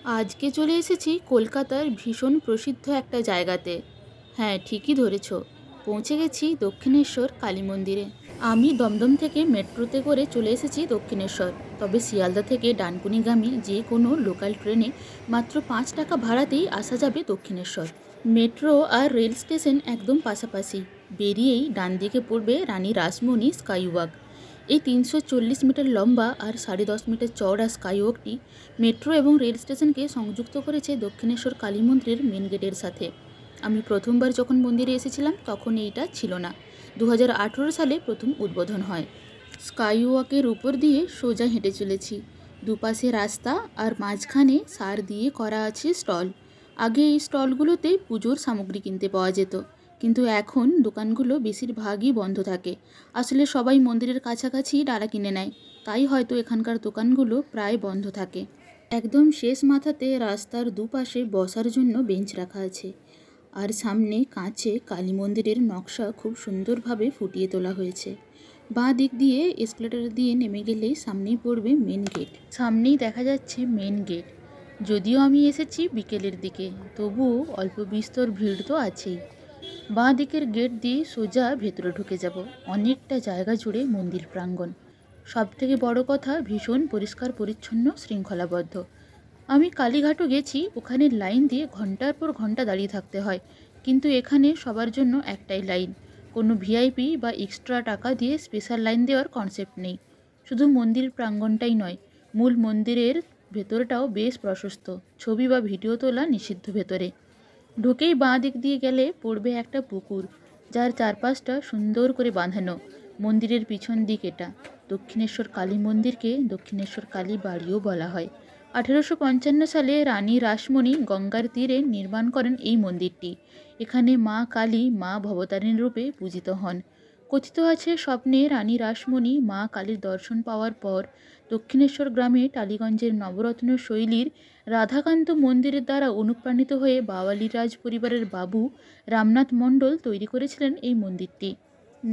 আজকে চলে এসেছি কলকাতার ভীষণ প্রসিদ্ধ একটা জায়গাতে। হ্যাঁ, ঠিকই ধরেছ, পৌঁছে গেছি দক্ষিণেশ্বর কালী মন্দিরে। আমি দমদম থেকে মেট্রোতে করে চলে এসেছি দক্ষিণেশ্বর। তবে শিয়ালদা থেকে ডানকুনিগামী যে কোনো লোকাল ট্রেনে মাত্র 5 টাকা ভাড়াতেই আসা যাবে দক্ষিণেশ্বর। মেট্রো আর রেল স্টেশন একদম পাশাপাশি। বেরিয়েই ডান দিকে পড়বে রানী রাসমণি স্কাইওয়াক। এই 340 মিটার লম্বা আর 10.5 মিটার চওড়া স্কাইওয়াকটি মেট্রো এবং রেল স্টেশনকে সংযুক্ত করেছে দক্ষিণেশ্বর কালী মন্দিরের মেন গেটের সাথে। আমি প্রথমবার যখন মন্দিরে এসেছিলাম তখন এইটা ছিল না। 2018 সালে প্রথম উদ্বোধন হয়। স্কাইওয়াকের উপর দিয়ে সোজা হেঁটে চলেছি। দুপাশে রাস্তা আর মাঝখানে সার দিয়ে করা আছে স্টল। আগে এই স্টলগুলোতে পুজোর সামগ্রী কিনতে পাওয়া যেত, কিন্তু এখন দোকানগুলো বেশিরভাগই বন্ধ থাকে। আসলে সবাই মন্দিরের কাছাকাছি ডালা কিনে নেয়, তাই হয়তো এখানকার দোকানগুলো প্রায় বন্ধ থাকে। একদম শেষ মাথাতে রাস্তার দুপাশে বসার জন্য বেঞ্চ রাখা আছে, আর সামনে কাঁচে কালী মন্দিরের নকশা খুব সুন্দরভাবে ফুটিয়ে তোলা হয়েছে। বাঁ দিক দিয়ে এসকেলেটর দিয়ে নেমে গেলেই সামনেই পড়বে মেন গেট। সামনেই দেখা যাচ্ছে মেন গেট। যদিও আমি এসেছি বিকেলের দিকে, তবুও অল্প বিস্তর ভিড় তো আছেই। বাঁ দিকের গেট দিয়ে সোজা ভেতরে ঢুকে যাব। অনেকটা জায়গা জুড়ে মন্দির প্রাঙ্গণ। সবথেকে বড় কথা, ভীষণ পরিষ্কার পরিচ্ছন্ন, শৃঙ্খলাবদ্ধ। আমি কালীঘাটও গেছি, ওখানে লাইন দিয়ে ঘন্টার পর ঘন্টা দাঁড়িয়ে থাকতে হয়, কিন্তু এখানে সবার জন্য একটাই লাইন। কোনো ভিআইপি বা এক্সট্রা টাকা দিয়ে স্পেশাল লাইন দেওয়ার কনসেপ্ট নেই। শুধু মন্দির প্রাঙ্গণটাই নয়, মূল মন্দিরের ভেতরটাও বেশ প্রশস্ত। ছবি বা ভিডিও তোলা নিষিদ্ধ ভেতরে। ঢুকেই বাঁ দিক দিয়ে গেলে পড়বে একটা পুকুর, যার চারপাশটা সুন্দর করে বাঁধানো। মন্দিরের পিছন দিক এটা। দক্ষিণেশ্বর কালী মন্দিরকে দক্ষিণেশ্বর কালী বাড়িও বলা হয়। 1855 সালে রানী রাসমণি গঙ্গার তীরে নির্মাণ করেন এই মন্দিরটি। এখানে মা কালী মা ভবতারিণী রূপে পূজিত হন। কথিত আছে, স্বপ্নে রানী রাসমণি মা কালীর দর্শন পাওয়ার পর দক্ষিণেশ্বর গ্রামে টালিগঞ্জের নবরত্ন শৈলীর রাধাকান্ত মন্দিরের দ্বারা অনুপ্রাণিত হয়ে বাওয়ালি রাজ পরিবারের বাবু রামনাথ মণ্ডল তৈরি করেছিলেন এই মন্দিরটি।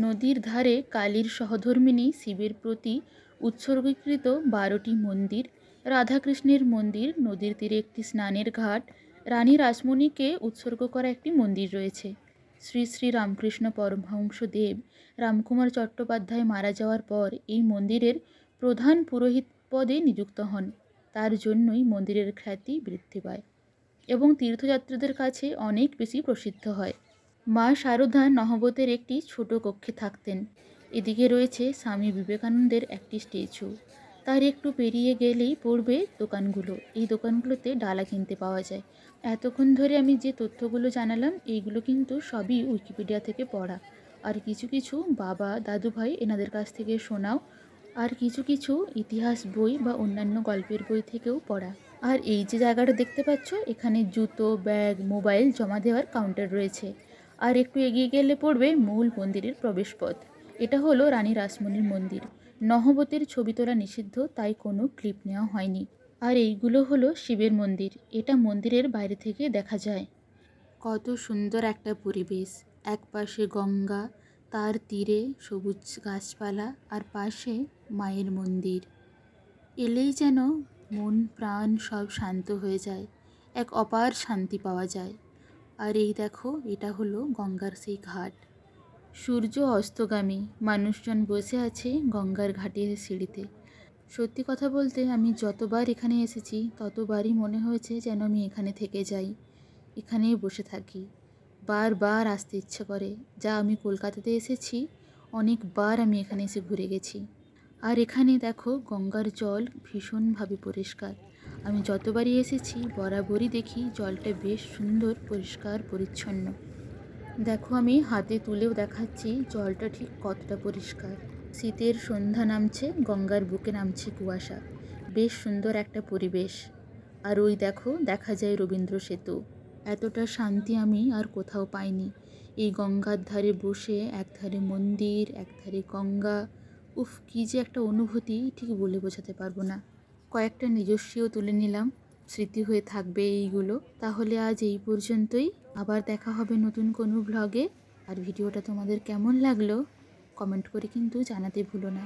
নদীর ধারে কালীর সহধর্মিণী শিবের প্রতি উৎসর্গীকৃত 12টি মন্দির, রাধাকৃষ্ণের মন্দির, নদীর তীরে একটি স্নানের ঘাট, রানী রাসমণিকে উৎসর্গ করা একটি মন্দির রয়েছে। শ্রী শ্রী রামকৃষ্ণ পরমহংসদেব রামকুমার চট্টোপাধ্যায় মারা যাওয়ার পর এই মন্দিরের প্রধান পুরোহিত পদে নিযুক্ত হন। তার জন্যই মন্দিরের খ্যাতি বৃদ্ধি পায় এবং তীর্থযাত্রীদের কাছে অনেক বেশি প্রসিদ্ধ হয়। মা শারদা নহবতের একটি ছোট কক্ষে থাকতেন। এদিকে রয়েছে স্বামী বিবেকানন্দের একটি স্ট্যাচু। তার একটু পেরিয়ে গেলেই পড়বে দোকানগুলো। এই দোকানগুলোতে ডালা কিনতে পাওয়া যায়। এতক্ষণ ধরে আমি যে তথ্যগুলো জানালাম, এইগুলো কিন্তু সবই উইকিপিডিয়া থেকে পড়া, আর কিছু কিছু বাবা দাদু ভাই এনাদের কাছ থেকে শোনাও, আর কিছু কিছু ইতিহাস বই বা অন্যান্য গল্পের বই থেকেও পড়া। আর এই যে জায়গাটা দেখতে পাচ্ছ, এখানে জুতো, ব্যাগ, মোবাইল জমা দেওয়ার কাউন্টার রয়েছে। আর একটু এগিয়ে গেলে পড়বে মূল মন্দিরের প্রবেশপথ। এটা হলো রানী রাসমণির মন্দির। নহবতের ছবি তোলা নিষিদ্ধ, তাই কোনো ক্লিপ নেওয়া হয়নি। আর এইগুলো হলো শিবের মন্দির। এটা মন্দিরের বাইরে থেকে দেখা যায়। কত সুন্দর একটা পরিবেশ। এক পাশে গঙ্গা, তার তীরে সবুজ গাছপালা, আর পাশে মায়ের মন্দির। এলেই যেন মন প্রাণ সব শান্ত হয়ে যায়, এক অপার শান্তি পাওয়া যায়। আর এই দেখো, এটা হলো গঙ্গার সেই ঘাট। সূর্য অস্তগামী, মানুষজন বসে আছে গঙ্গার ঘাটের সিঁড়িতে। সত্যি কথা বলতে, আমি যতবার এখানে এসেছি ততবারই মনে হয়েছে যেন আমি এখানে থেকে যাই, এখানেই বসে থাকি। বারবার আসতে ইচ্ছে করে। যা আমি কলকাতাতে এসেছি, অনেকবার আমি এখানে এসে ঘুরে গেছি। আর এখানে দেখো, গঙ্গার জল ভীষণভাবে পরিষ্কার। আমি যতবারই এসেছি বরাবরই দেখি জলটা বেশ সুন্দর, পরিষ্কার পরিচ্ছন্ন। দেখো, আমি হাতে তুলেও দেখাচ্ছি জলটা ঠিক কতটা পরিষ্কার। শীতের সন্ধ্যা নামছে, গঙ্গার বুকে নামছে কুয়াশা। বেশ সুন্দর একটা পরিবেশ। আর ওই দেখো, দেখা যায় রবীন্দ্র সেতু। এতটা শান্তি আমি আর কোথাও পাইনি। এই গঙ্গার ধারে বসে, একধারে মন্দির, একধারে গঙ্গা, উফ, কী যে একটা অনুভূতি, ঠিক বলে বোঝাতে পারবো না। কয়েকটা নিজস্বীও তুলে নিলাম, স্মৃতি হয়ে থাকবে এইগুলো। তাহলে আজ এই পর্যন্তই। আবার দেখা হবে নতুন কোনো ব্লগে। আর ভিডিওটা তোমাদের কেমন লাগলো কমেন্ট করে কিন্তু জানাতে ভুলো না।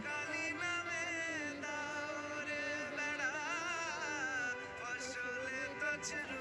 ছেড়ে